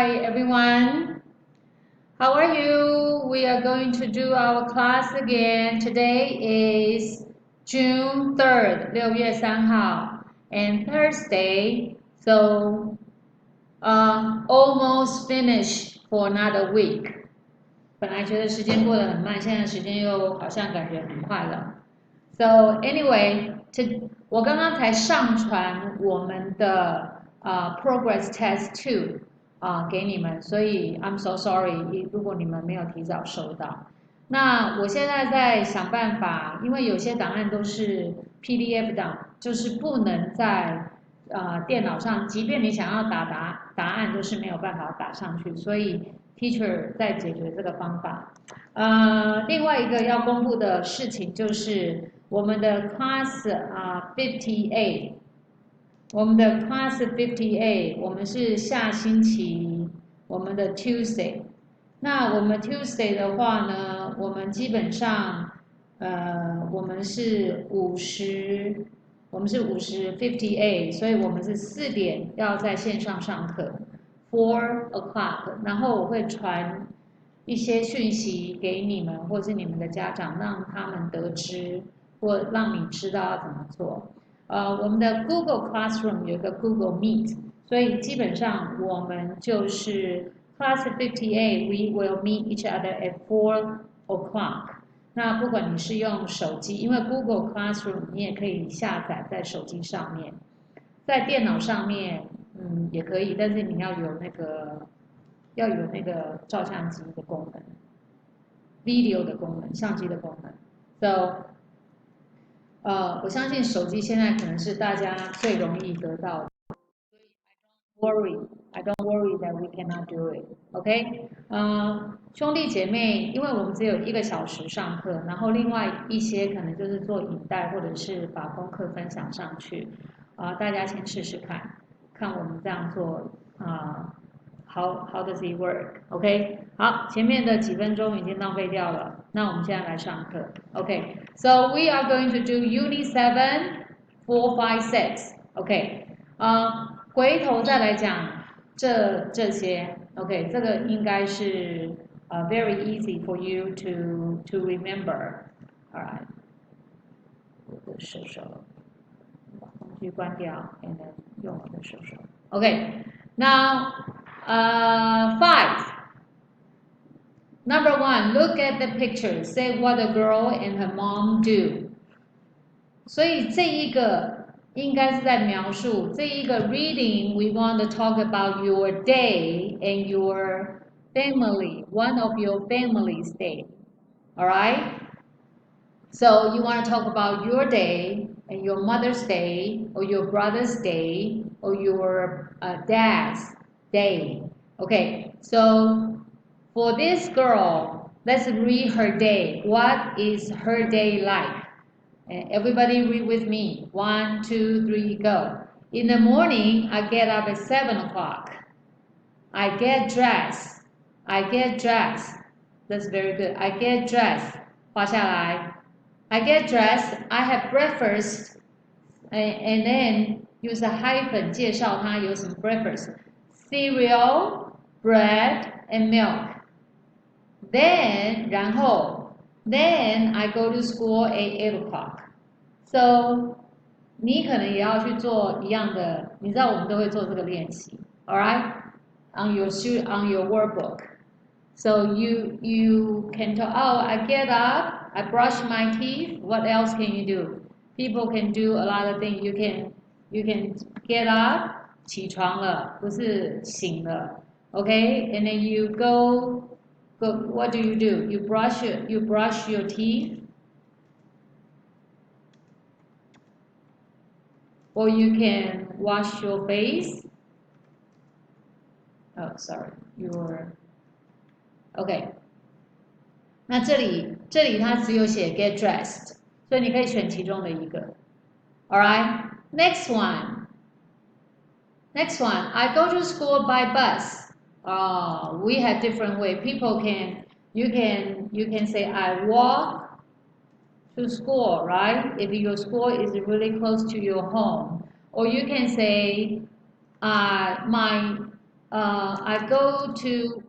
Hi everyone, how are you? We are going to do our class again. Today is June 3rd, 6月3号, and Thursday, so almost finished for another week. 本来觉得时间过得很慢，现在时间又好像感觉很快了。So anyway, 我刚刚才上传我们的Progress Test 2给你们，所以 I'm so sorry 如果你们没有提早收到。那我现在在想办法，因为有些档案都是 PDF 档，就是不能在电脑上，即便你想要答案，都是没有办法打上去，所以 Teacher 在解决这个方法。另外一个要公布的事情就是我们的 Class 58，我们的 Class 58，我们是下星期我们的 Tuesday。那我们 Tuesday 的话呢，我们基本上我们是50，我们是58，所以我们是4点要在线上上课，4 o'clock，然后我会传一些讯息给你们或是你们的家长，让他们得知或让你知道要怎么做。我们的 Google Classroom 有一个 Google Meet， 所以基本上我们就是 Class 58，we will meet each other at 4 o'clock。那不管你是用手机，因为 Google Classroom 你也可以下载在手机上面，在电脑上面也可以，但是你要有那个照相机的功能 ，video 的功能，相机的功能。So我相信手机现在可能是大家最容易得到的，所以 I don't worry that we cannot do it. OK，兄弟姐妹，因为我们只有1个小时上课，然后另外一些可能就是做影带或者是把功课分享上去，大家先试试看，看我们这样做how does it work? OK， 好，前面的几分钟已经浪费掉了，那我们现在来上课。OK，so we are going to do Unit 7, 4, 5, 6. OK，回头再来讲这些。OK， 这个应该是very easy for you to remember. Alright， 我的手手把工具关掉 ，and then 用我的手手。OK，now five. Number 1, look at the picture. Say what a girl and her mom do. 所以这一个应该是在描述这一个 reading. We want to talk about your day and your family. One of your family's day. All right. So you want to talk about your day and your mother's day, or your brother's day, or your dad's day. Okay, so for this girl, let's read her day. What is her day like? And everybody read with me. 1, 2, 3, go. In the morning, I get up at 7 o'clock. I get dressed. That's very good. I get dressed. 画下来。I get dressed. I have breakfast. And then use a hyphen 介绍它有什么 breakfast. Cereal, bread, and milk. Then 然后 then I go to school at 8 o'clock. So 你可能也要去做一样的，你知道我们都会做这个练习 alright? On your workbook. So you can tell, oh, I get up, I brush my teeth. What else can you do? People can do a lot of things. You can get up, 起床了，不是醒了 okay? And then you go. What do? You brush your teeth, or you can wash your face. Oh, sorry, OK， 那这里它只有写 get dressed， 所以你可以选其中的一个。Alright, next one. I go to school by bus. We have different way. You can say I walk to school, right? If your school is really close to your home, or you can say my I go to.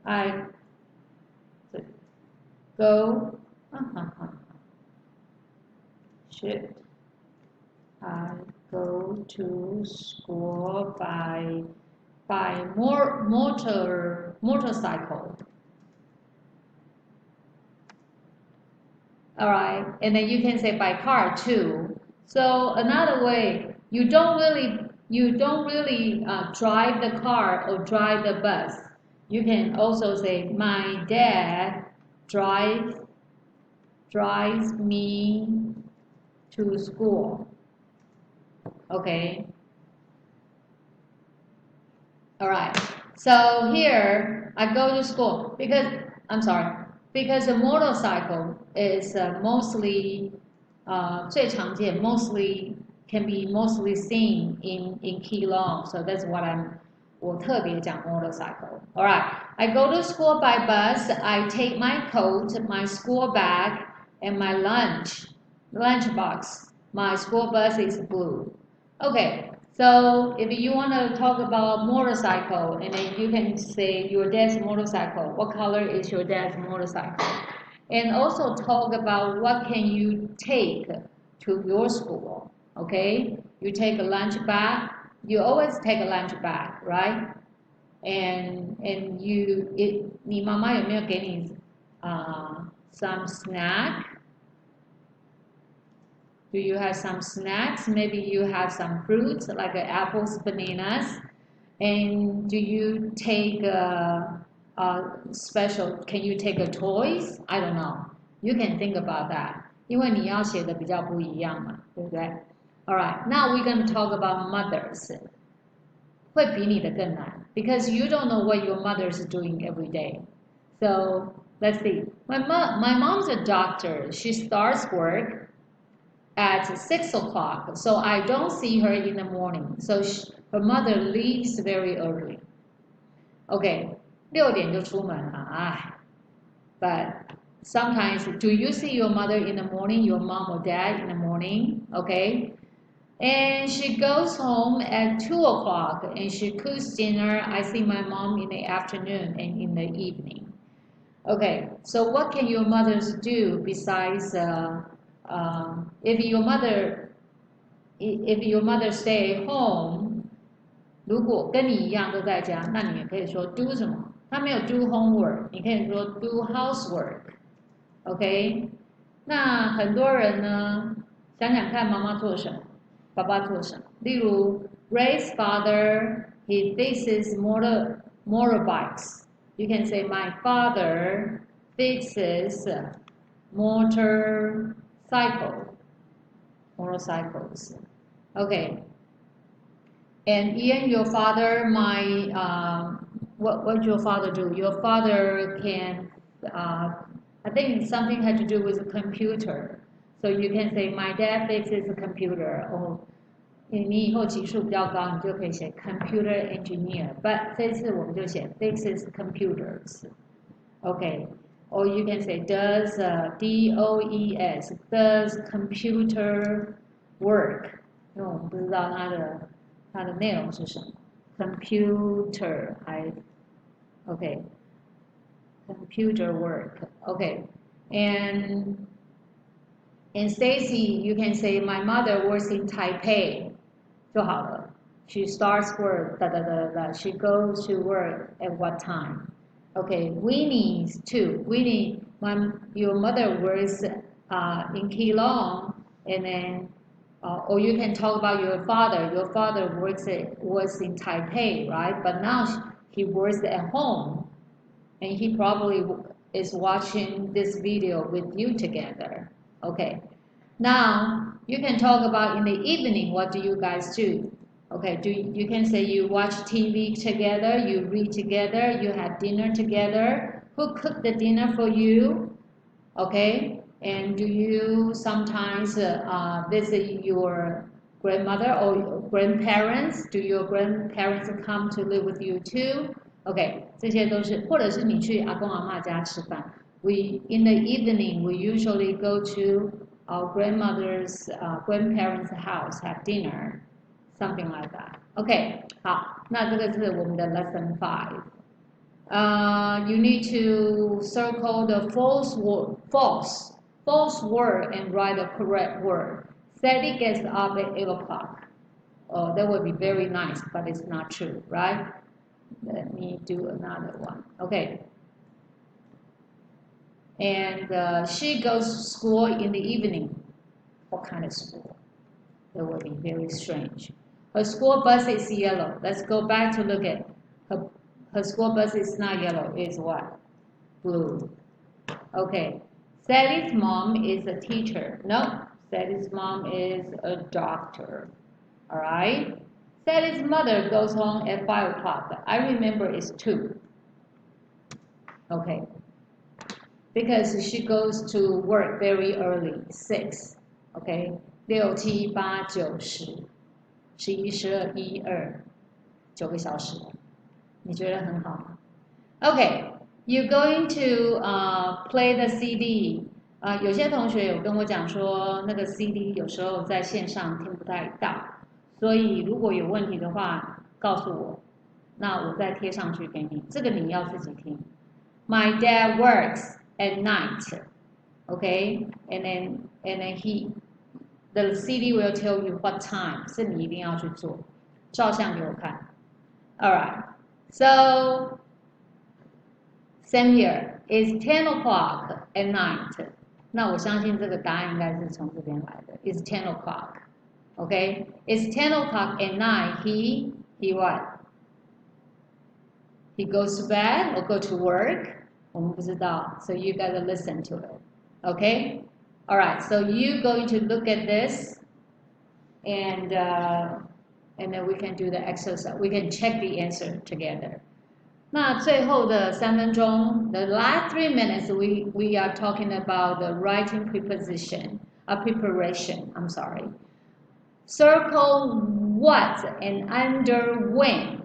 I go. Should I go to school by motorcycle? All right, and then you can say by car too. So another way, you don't really drive the car or drive the bus. You can also say my dad drives drives me to school. Okay. All right. So here I go to school because I'm sorry because the motorcycle is mostly 最常见 mostly can be mostly seen in Keelung. So that's what 我特别讲 motorcycle. All right. I go to school by bus. I take my coat, my school bag, and my lunch box. My school bus is blue. Okay. So if you want to talk about motorcycle, and then you can say your dad's motorcycle. What color is your dad's motorcycle? And also talk about what can you take to your school. Okay, you take a lunch bag. You always take a lunch bag, right? And你妈妈有没有给你some snack? Do you have some snacks? Maybe you have some fruits like apples, bananas. And do you take special? Can you take a toys? I don't know. You can think about that. 因为你要写的比较不一样嘛，对不对？ All right. Now we're going to talk about mothers. 会比你的更难 because you don't know what your mother is doing every day. So let's see. My mom's a doctor. She starts work at 6 o'clock, so I don't see her in the morning. So her mother leaves very early. Okay, 6点就出门了，哎。But sometimes, do you see your mother in the morning, your mom or dad in the morning? Okay. And she goes home at 2 o'clock and she cooks dinner. I see my mom in the afternoon and in the evening. Okay, so what can your mothers do besides if your mother stay home? 如果跟你一样都在家，那你也可以说 do 什么？他没有 do homework， 你可以说 do housework。OK， 那很多人呢，想想看妈妈做什么，爸爸做什么。例如 Ray's father he fixes motorbikes. You can say my father fixes motorcycles. Okay. And Ian, your father, what your father do? Your father can, I think something had to do with a computer. So you can say my dad fixes a computer. Or 你以后级数比较高，你就可以写 computer engineer. But 这次我们就写 fixes computers. Okay. Or you can say does DOES does computer work. 因为我们不知道它的内容是什么 ？Computer okay. Computer work. Okay. And Stacy, you can say my mother works in Taipei. 就好了。She starts work. She goes to work at what time? Okay. Winnie's too. Winnie, your mother works in Keelung, and then. Or you can talk about your father. Your father was in Taipei, right? But now he works at home, and he probably is watching this video with you together. Okay. Now you can talk about in the evening. What do you guys do? Okay. You can say you watch TV together, you read together, you have dinner together. Who cooked the dinner for you? Okay. And do you sometimes visit your grandmother or grandparents? Do your grandparents come to live with you too? Okay, 这些都是，或者是你去阿公阿嬷家吃饭。In the evening we usually go to our grandmother's grandparents' house have dinner, something like that. OK， 好，那这个是我们的 lesson 5。You need to circle the false word and write the correct word. Sadie gets up at 8 o'clock. Oh, that would be very nice, but it's not true, right? Let me do another one. Okay. And she goes to school in the evening. What kind of school? That would be very strange. Her school bus is yellow. Let's go back to look at her school bus is not yellow. It's what? Blue. Okay. Sally's mom is a teacher. No, Sally's mom is a doctor. All right. Sally's mother goes home at 5 o'clock. I remember it's 2. Okay. Because she goes to work very early, 6. Okay. 6、7、8、9、10、11、12、1、2， 9个小时，你觉得很好吗 ？Okay, you're going to play the CD. 有些同学有跟我讲说，那个 CD 有时候在线上听不太到，所以如果有问题的话，告诉我，那我再贴上去给你。这个你要自己听。My dad works at night. Okay, and then the CD will tell you what time. 是你一定要去做，照相给我看。Alright, so same here. It's 10 o'clock at night. 那我相信这个答案应该是从这边来的。It's 10 o'clock. Okay? It's 10 o'clock at night. He what? He goes to bed or go to work? 我们不知道. So you gotta listen to it. Okay? Alright, so you're going to look at this and then we can do the exercise. We can check the answer together. 那最后的3分钟 the last 3 minutes, we are talking about the writing preposition, preparation. I'm sorry. Circle what and underline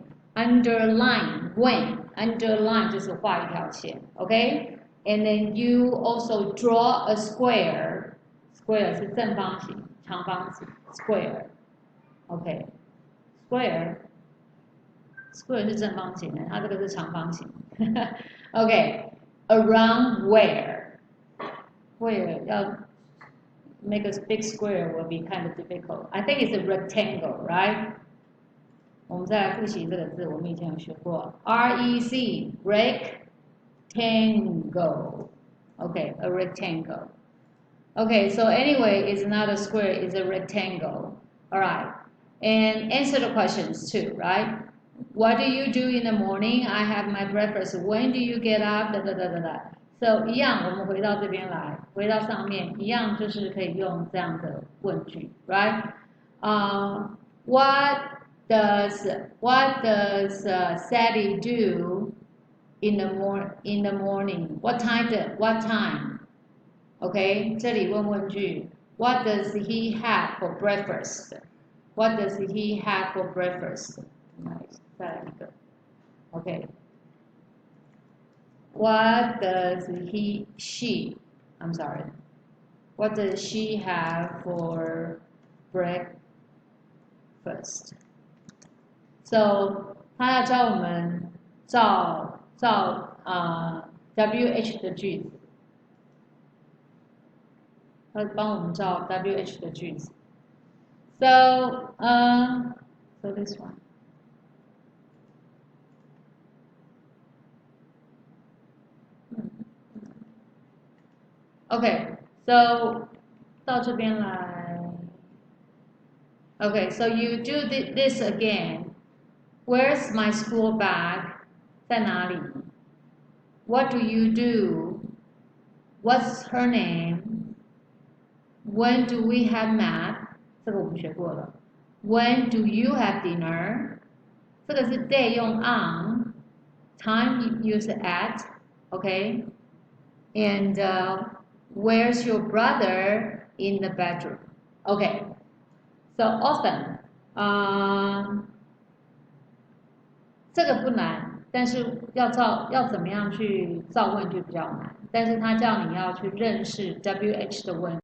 when. Underline 就是画一条线 ，OK? And then you also draw a square. Square 是正方形、长方形 ，square. OK. Square 是正方形的，它这个是长方形。OK. Around where? Where 要 make a big square will be kind of difficult. I think it's a rectangle, right? 我们再来复习这个字，我们以前有学过 REC rectangle. Okay, a rectangle. Okay, so anyway, it's not a square, it's a rectangle. All right. And answer the questions too, right? What do you do in the morning? I have my breakfast. When do you get up? Da, da, da, da, da. So 一样，我们回到这边来，回到上面，一样就是可以用这样的问句 ，right? What does Sally do in the morning? What time? OK， 这里问问句 ，What does he have for breakfast? What does he have for breakfast? Nice， 再来一个 ，OK。What does What does she have for breakfast? So 他要教我们造WH 的句子，他帮我们造 WH 的句子。So this one. Okay, so 到这边来。Okay, so you do this again. Where's my school bag? 在哪里 What do you do? What's her name? When do we have math? 这个我们学过了。When do you have dinner? 这个是 day 用 on, time use at, okay? And where's your brother in the bedroom? Okay. So often, 这个不难，但是要怎么样去造问句比较难。但是他叫你要去认识 WH 的问